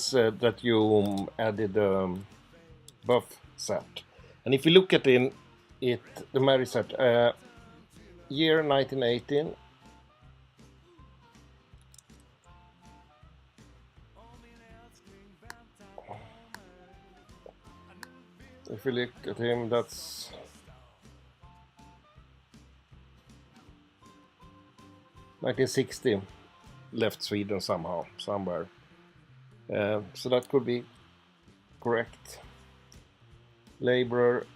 is that you added buff set. And if you look at the marriage set, year 1918. If you look at him, that's (1960). Left Sweden somehow, somewhere. So that could be correct. Laborer.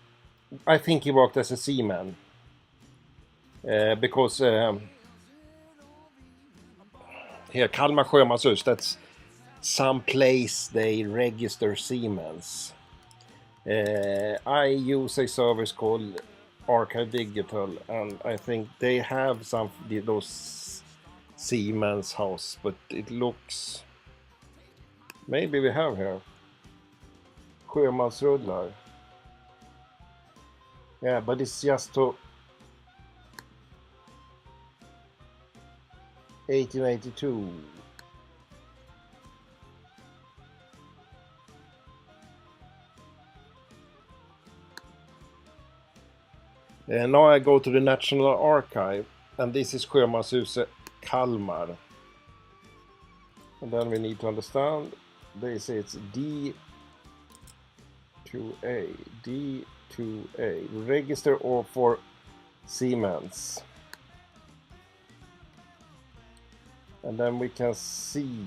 I think he worked as a seaman. Because here, Kalmar Sjömanshus, that's some place they register seamen's. I use a service called Archive Digital, and I think they have some those seamen's house, but it looks, maybe we have here Sjömansrullar. Yeah, but it's just to 1882. And now I go to the National Archive, and this is Sjömanshuset Kalmar. And then we need to understand, they say it's D2A, register or for Siemens. And then we can see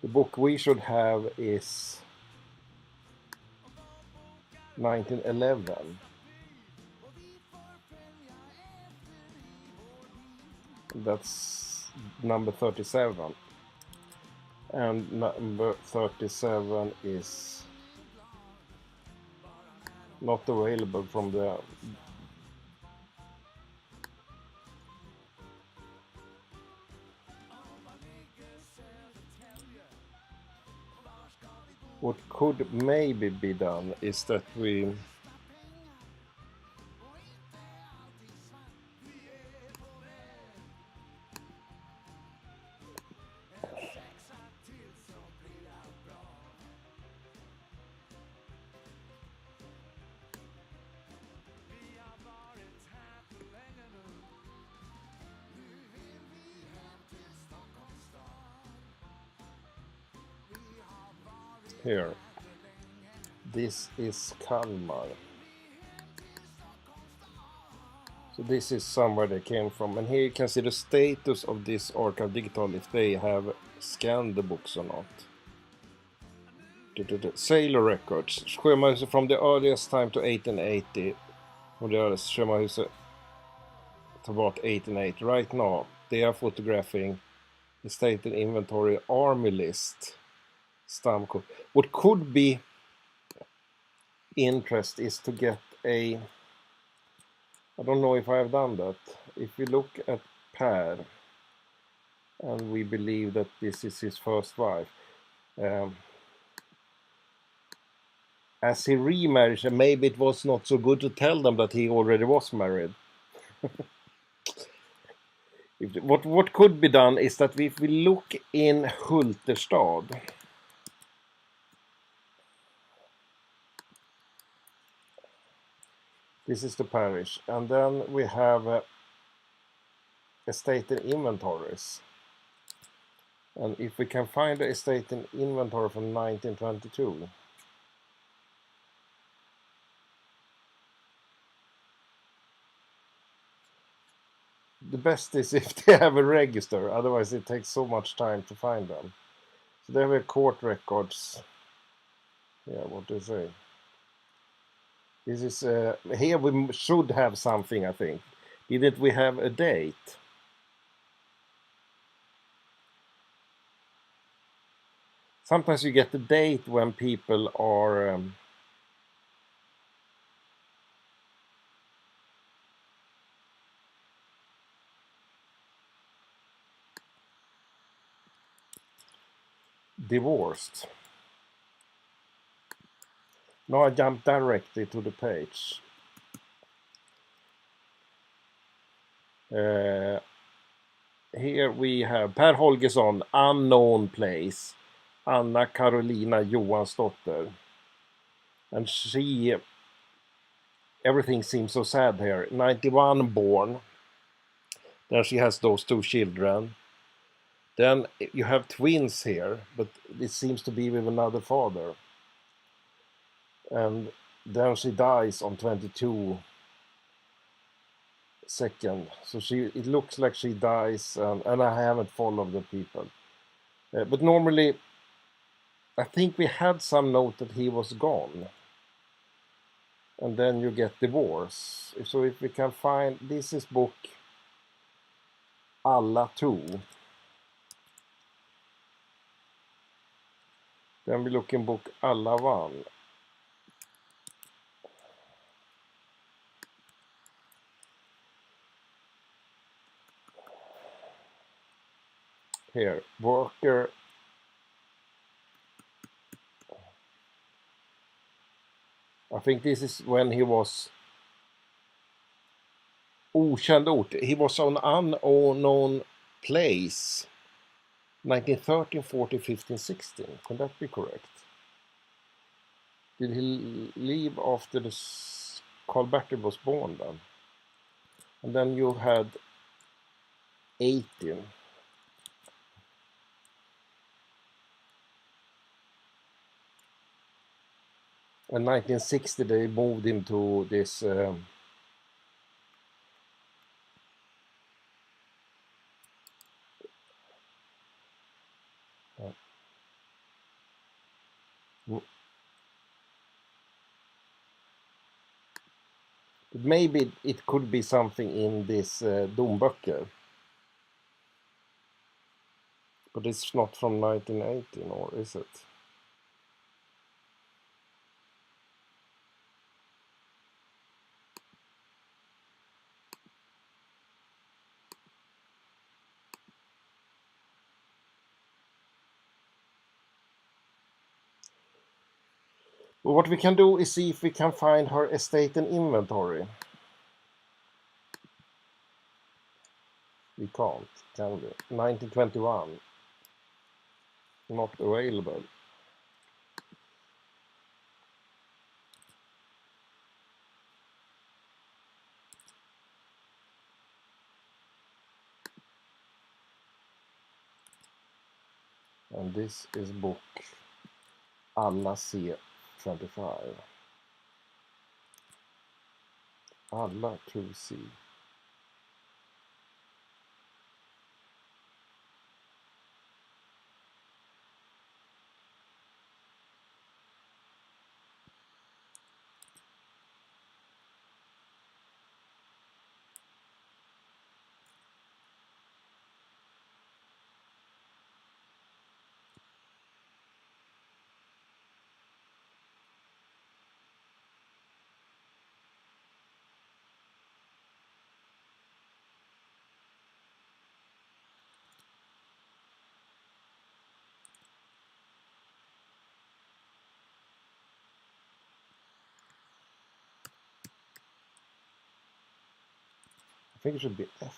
the book we should have is 1911. That's number 37. And number 37 is not available from the what could maybe be done is that we here. This is Kalmar. So this is somewhere they came from, and here you can see the status of this Archive Digital, if they have scanned the books or not. Sailor records. Sjömanshuset from the earliest time to 1880. From the earliest Sjömanshuset to about 1880. Right now, they are photographing the stated inventory army list. Stamcode. What could be interest is to get a, I don't know if I have done that. If we look at Per, and we believe that this is his first wife, as he remarried, and maybe it was not so good to tell them that he already was married. What could be done is that if we look in Hulterstad, this is the parish, and then we have estate and inventories. And if we can find the estate and inventory from 1922, the best is if they have a register, otherwise it takes so much time to find them. So they have court records. Yeah, what do you say? This is here we should have something, I think. Didn't we have a date? Sometimes you get the date when people are divorced. Now I jump directly to the page. here we have Per Holgersson, unknown place. Anna Carolina Johansdotter. And she, everything seems so sad here. 91 born. Then she has those two children. Then you have twins here, but it seems to be with another father. And then she dies on 22 second. So it looks like she dies, and I haven't followed the people. But normally, I think we had some note that he was gone. And then you get divorce. So if we can find, this is book Alla 2. Then we look in book Alla 1. Here, worker. I think this is when he was okänd ort. He was on unknown place. 1913, 14, 15, 16. Could that be correct? Did he leave after Carl Bertil was born then? And then you had 18. In 1960 they moved him to this maybe it could be something in this domböcker. But it's not from 1918, or is it? Well, what we can do is see if we can find her estate and inventory. We can't, can we? 1921. Not available. And this is book Alla C25. Alla 2C. I think it should be F.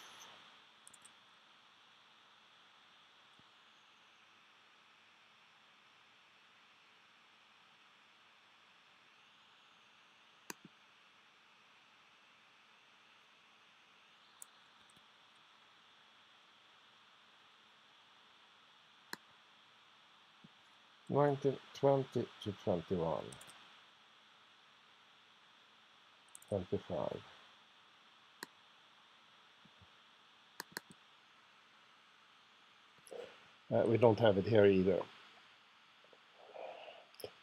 Nineteen 20 to 21. 25. We don't have it here either.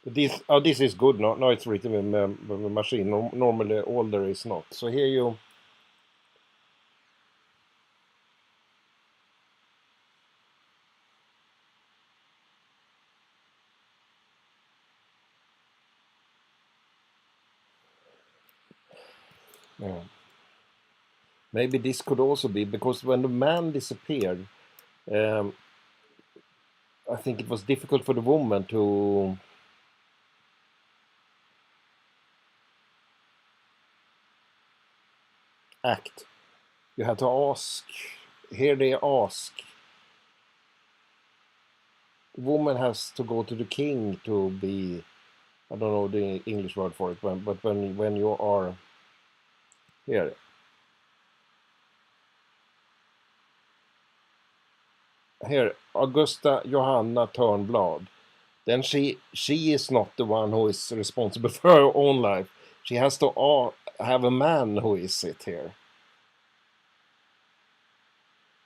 This is good. No, it's written with a machine. Normally, older is not. So here you. Yeah. Maybe this could also be because when the man disappeared, I think it was difficult for the woman to act. You had to ask here they ask, woman has to go to the king to be, I don't know the English word for it, but when you are here, Augusta Johanna Törnblad, then she is not the one who is responsible for her own life. She has to have a man who is it here.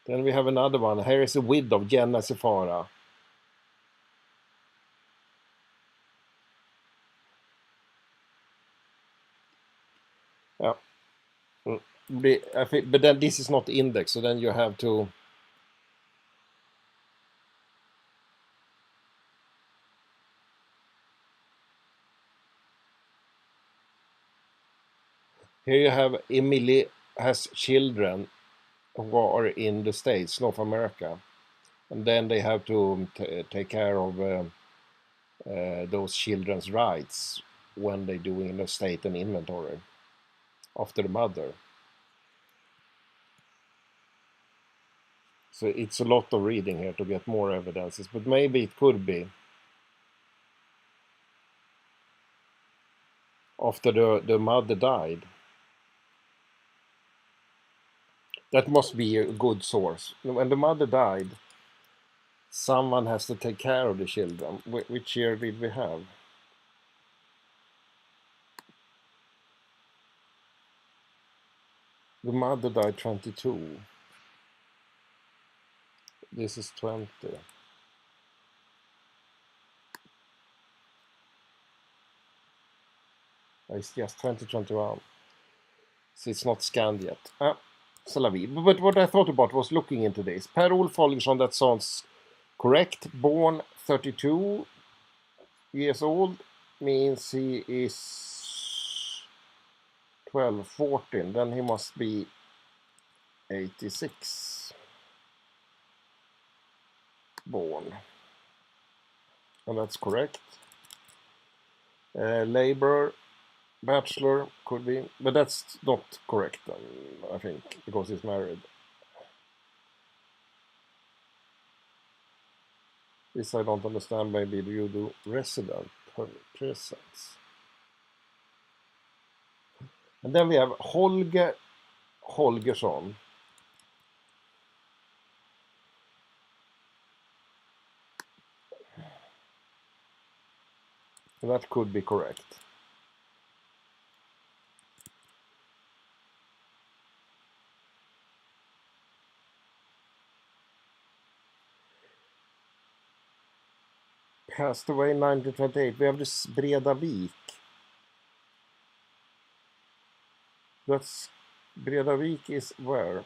Then we have another one. Here is a widow, Jenna Sefara. Yeah. I think, but then this is not the index, so then you have to. Here you have Emily has children who are in the States, North America, and then they have to take care of those children's rights when they're doing an estate and inventory after the mother. So it's a lot of reading here to get more evidences, but maybe it could be after the mother died. That must be a good source. When the mother died, someone has to take care of the children. Which year did we have? The mother died 22. This is 20. It's just 2021. So it's not scanned yet. C'est la vie. But what I thought about was looking into this. Per-Olof Holgersson, that sounds correct. Born 32 years old, means he is 12, 14. Then he must be 86 born. And that's correct. Laborer, bachelor, could be. But that's not correct, I think, because he's married. This I don't understand. Maybe you do resident presence. And then we have Holger Holgersson. That could be correct. Passed away in 1928. We have this Bredavik. That's Bredavik is where?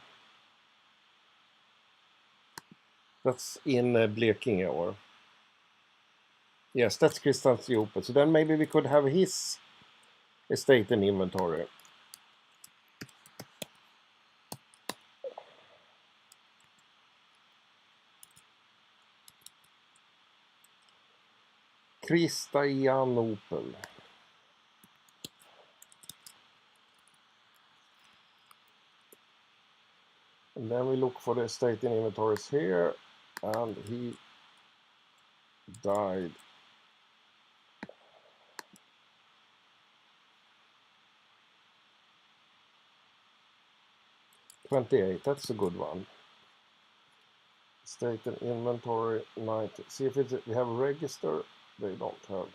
That's in Blekinge, or? Yes, that's Kristianstad. So then maybe we could have his estate and inventory. Kristianopel. And then we look for the estate and inventories here, and he died 28. That's a good one. Estate and inventory 90. See if we have a register. They don't have.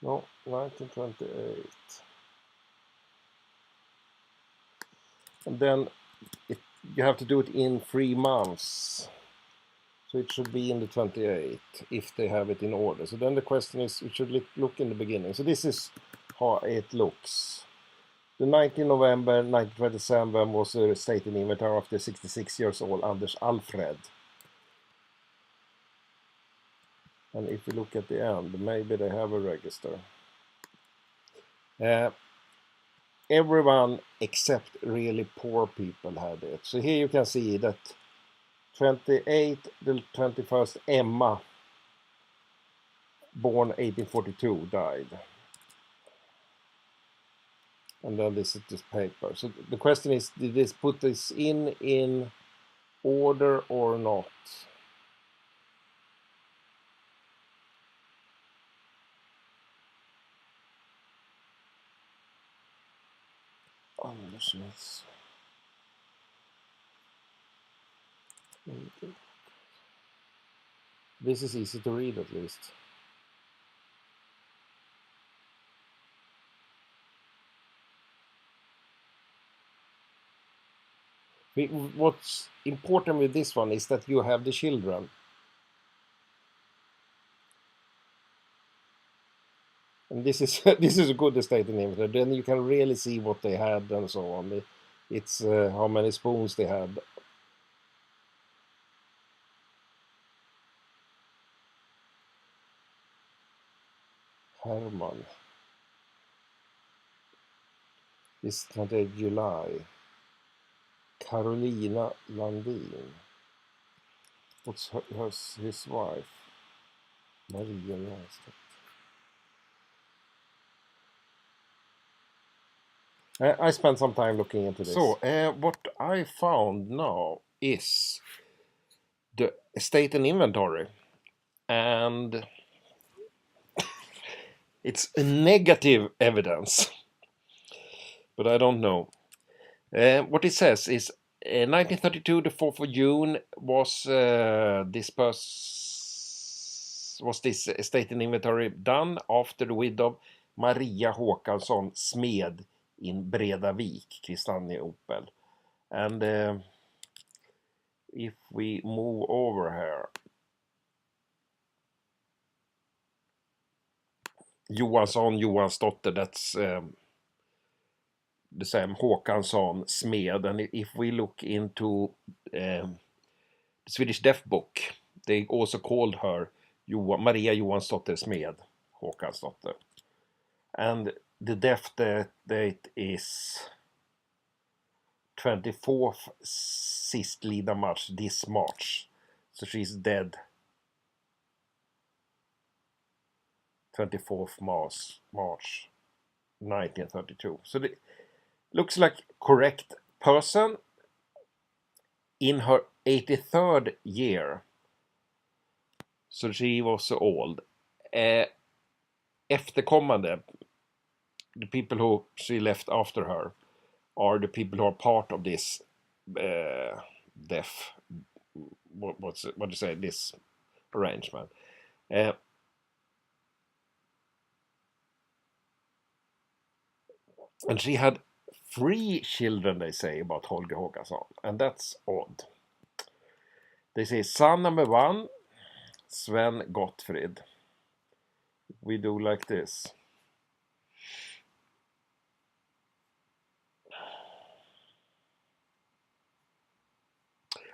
No, 1928. And then you have to do it in 3 months. So it should be in the 28 if they have it in order. So then the question is, we should look in the beginning. So this is how it looks. The 19 November 1927 was a estate and inventory of the 66 years old Anders Alfred. And if we look at the end, maybe they have a register. Everyone except really poor people had it. So here you can see that 28, the 21st, Emma, born 1842, died. And then this is this paper. So the question is, did this put this in order or not? Andersons. This is easy to read at least. What's important with this one is that you have the children. And this is this is a good estate in England. Then you can really see what they had and so on. It's how many spoons they had. Herman. This 28th July. Carolina Landin. What's his wife? Maria Lundstedt. I spent some time looking into this. So, what I found now is the estate and inventory. And it's a negative evidence. But I don't know. What it says is 1932, the 4th of June, was this estate and inventory done after the widow of Maria Håkansson Smed in Bredavik, Kristiania Opel. And if we move over here, Johansdotter, that's the same, Håkansson Smed. And if we look into the Swedish Death Book, they also called her Maria Johansdotter Smed, Håkansdotter. And the death date is 24th Sistlida March, this March. So she's dead 24th March 1932. So it looks like correct person in her 83rd year. So she was so old. Efterkommande, the people who she left after her, are the people who are part of this death. What do you say? This arrangement. And she had 3 children, they say, about Holger Håkansson. And that's odd. They say son number 1, Sven Gottfrid. We do like this.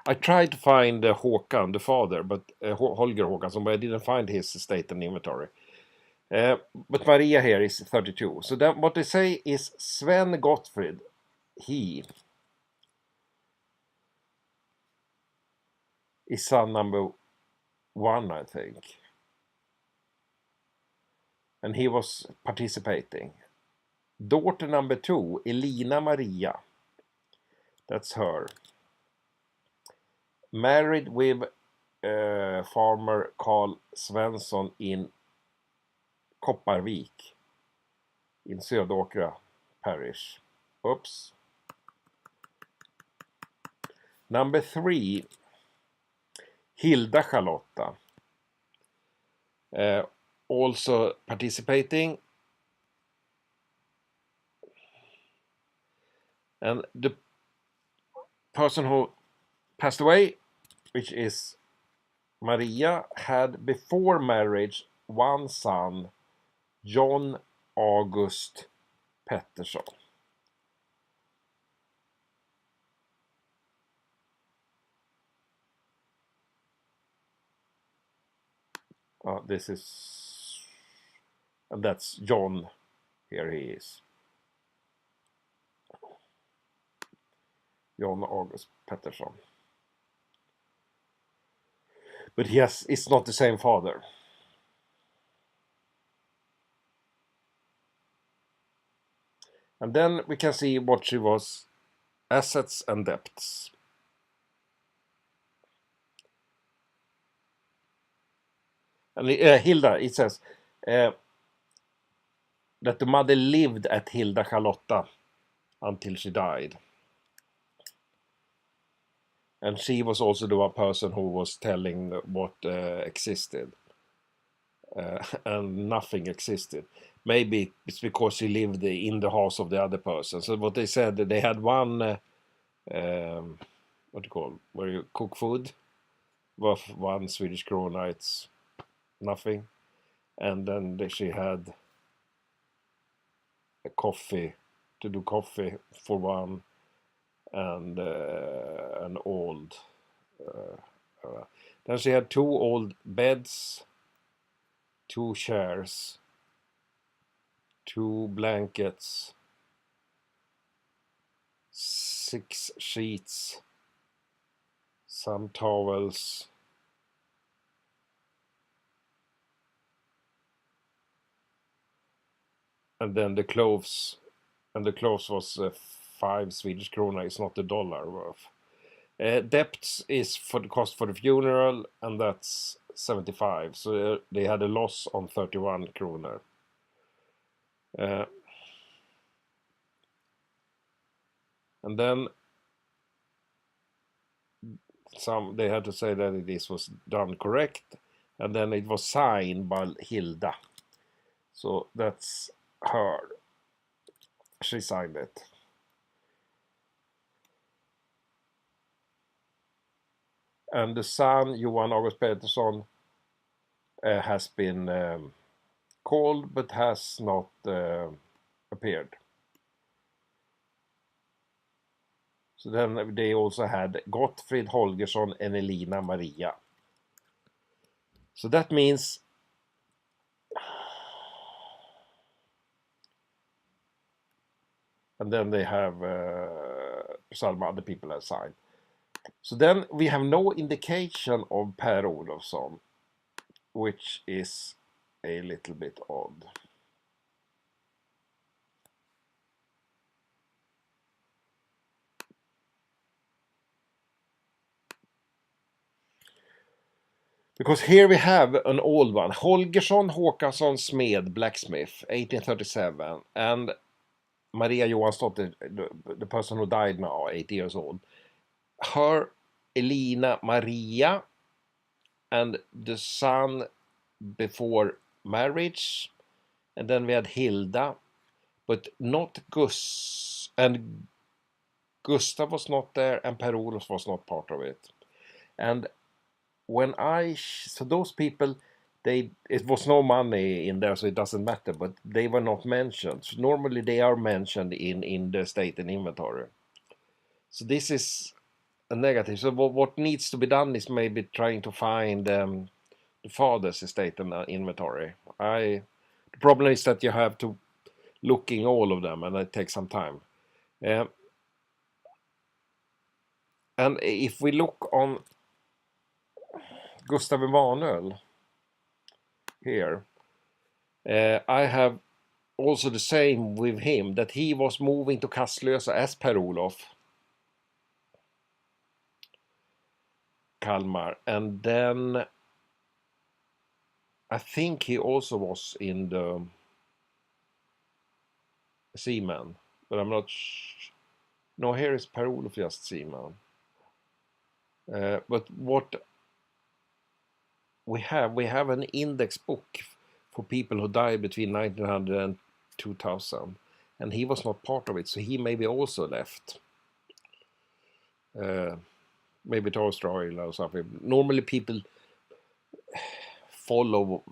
I tried to find Håkan, the father, but Holger Håkansson, but I didn't find his estate and inventory. But Maria here is 32. So then what they say is Sven Gottfrid, he is son number 1, I think. And he was participating. Daughter number 2, Elina Maria. That's her. Married with farmer Carl Svensson in Kopparvik in Söderåkra parish. Oops. Number 3, Hilda Charlotta. Also participating. And the person who passed away, which is Maria, had before marriage 1 son, John August Pettersson. This is, and that's John. Here he is. John August Pettersson. But yes, it's not the same father. And then we can see what she was, assets and debts. And Hilda, it says that the mother lived at Hilda Charlotta until she died. And she was also the one person who was telling what existed. And nothing existed. Maybe it's because she lived in the house of the other person. So what they said, they had one, what do you call, where you cook food, worth 1 Swedish krona, it's nothing. And then she had a coffee, to do coffee for one, and an old. Then she had 2 old beds, 2 chairs, 2 blankets, 6 sheets, some towels, and then the clothes. And the clothes was 5 Swedish krona. It's not a dollar worth. Debts is for the cost for the funeral, and that's 75. So they had a loss on 31 kronor. And then they had to say that this was done correct, and then it was signed by Hilda. So that's her. She signed it. And the son, Johan August Petersson, has been called but has not appeared. So then they also had Gottfrid Holgersson and Elina Maria. So that means and then they have some other people have signed. So then we have no indication of Per Olofsson, which is a little bit odd. Because here we have an old one. Holgersson, Håkansson, Smed, blacksmith, 1837. And Maria Johansdotter, the person who died now, 80 years old. Her, Elina Maria, and the son before marriage. And then we had Hilda, but not Gus. And Gustav was not there, and Per Olof was not part of it. And when so those people, it was no money in there, so it doesn't matter, but they were not mentioned. So normally they are mentioned in the estate and inventory. So this is a negative. So what needs to be done is maybe trying to find the father's estate and inventory. The problem is that you have to look in all of them, and it takes some time. And if we look on Gustav Emanuel here, I have also the same with him, that he was moving to Kastlösa as Per Olof, Kalmar, and then I think he also was in the Seaman, but I'm not no, here is Per Olof just Seaman. But what we have an index book for people who died between 1900 and 2000, and he was not part of it, so he maybe also left. Maybe to Australia or something. Normally people follow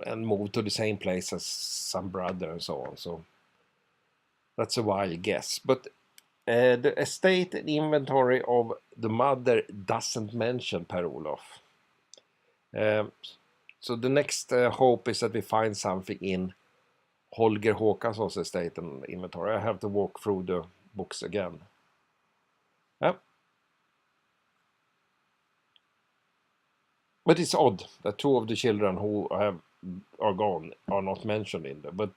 and move to the same place as some brother and so on. So that's a wild guess. But the estate and inventory of the mother doesn't mention Per Olof. So the next hope is that we find something in Holger Håkansson's estate and inventory. I have to walk through the books again. Yeah. But it's odd that 2 of the children who have are gone are not mentioned in there, but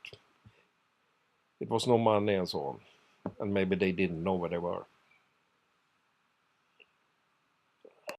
it was no money and so on, and maybe they didn't know where they were.